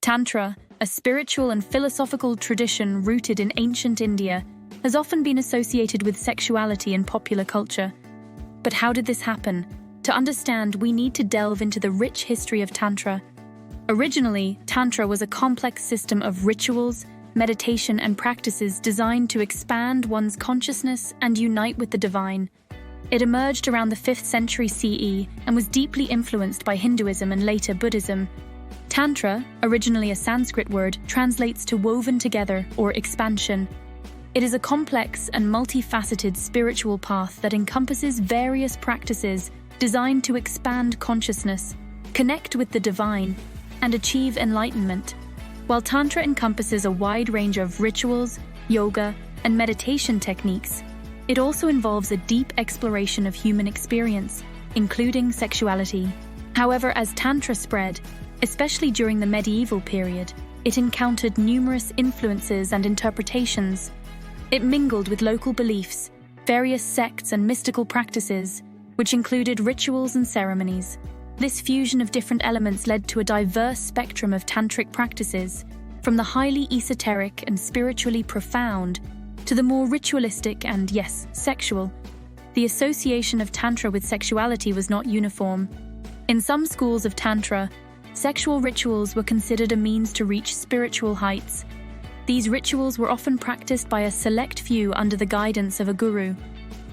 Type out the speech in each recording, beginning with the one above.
Tantra, a spiritual and philosophical tradition rooted in ancient India, has often been associated with sexuality in popular culture. But how did this happen? To understand, we need to delve into the rich history of Tantra. Originally, Tantra was a complex system of rituals, meditation, and practices designed to expand one's consciousness and unite with the divine. It emerged around the 5th century CE and was deeply influenced by Hinduism and later Buddhism. Tantra, originally a Sanskrit word, translates to woven together or expansion. It is a complex and multifaceted spiritual path that encompasses various practices designed to expand consciousness, connect with the divine, and achieve enlightenment. While Tantra encompasses a wide range of rituals, yoga, and meditation techniques, it also involves a deep exploration of human experience, including sexuality. However, as Tantra spread, especially during the medieval period, it encountered numerous influences and interpretations. It mingled with local beliefs, various sects and mystical practices, which included rituals and ceremonies. This fusion of different elements led to a diverse spectrum of tantric practices, from the highly esoteric and spiritually profound to the more ritualistic and, yes, sexual. The association of Tantra with sexuality was not uniform. In some schools of Tantra, sexual rituals were considered a means to reach spiritual heights. These rituals were often practiced by a select few under the guidance of a guru.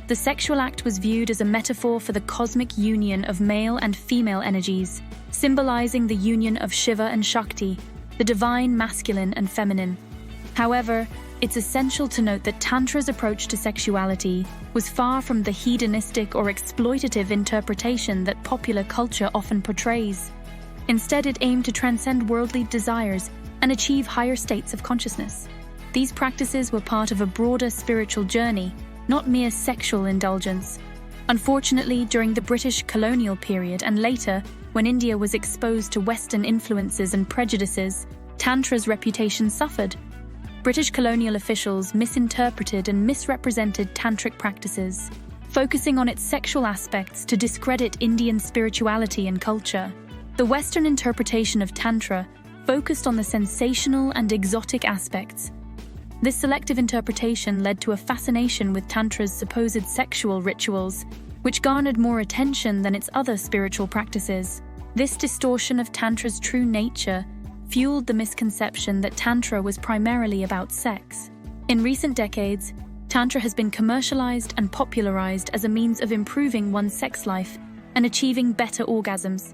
The sexual act was viewed as a metaphor for the cosmic union of male and female energies, symbolizing the union of Shiva and Shakti, the divine masculine and feminine. However, it's essential to note that Tantra's approach to sexuality was far from the hedonistic or exploitative interpretation that popular culture often portrays. Instead, it aimed to transcend worldly desires and achieve higher states of consciousness. These practices were part of a broader spiritual journey, not mere sexual indulgence. Unfortunately, during the British colonial period and later, when India was exposed to Western influences and prejudices, Tantra's reputation suffered. British colonial officials misinterpreted and misrepresented tantric practices, focusing on its sexual aspects to discredit Indian spirituality and culture. The Western interpretation of Tantra focused on the sensational and exotic aspects. This selective interpretation led to a fascination with Tantra's supposed sexual rituals, which garnered more attention than its other spiritual practices. This distortion of Tantra's true nature fueled the misconception that Tantra was primarily about sex. In recent decades, Tantra has been commercialized and popularized as a means of improving one's sex life and achieving better orgasms.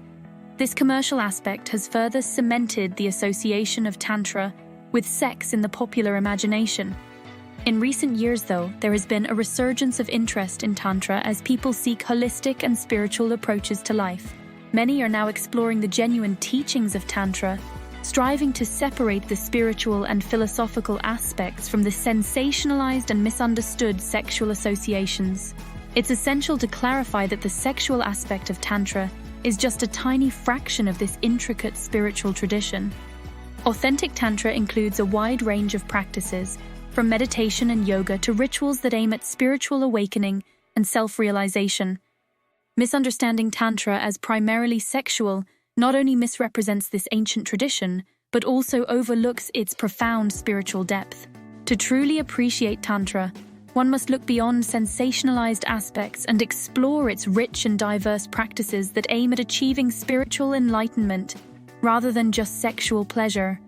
This commercial aspect has further cemented the association of Tantra with sex in the popular imagination. In recent years, though, there has been a resurgence of interest in Tantra as people seek holistic and spiritual approaches to life. Many are now exploring the genuine teachings of Tantra, striving to separate the spiritual and philosophical aspects from the sensationalized and misunderstood sexual associations. It's essential to clarify that the sexual aspect of Tantra is just a tiny fraction of this intricate spiritual tradition. Authentic Tantra includes a wide range of practices, from meditation and yoga to rituals that aim at spiritual awakening and self-realization. Misunderstanding Tantra as primarily sexual not only misrepresents this ancient tradition, but also overlooks its profound spiritual depth. To truly appreciate Tantra, one must look beyond sensationalized aspects and explore its rich and diverse practices that aim at achieving spiritual enlightenment rather than just sexual pleasure.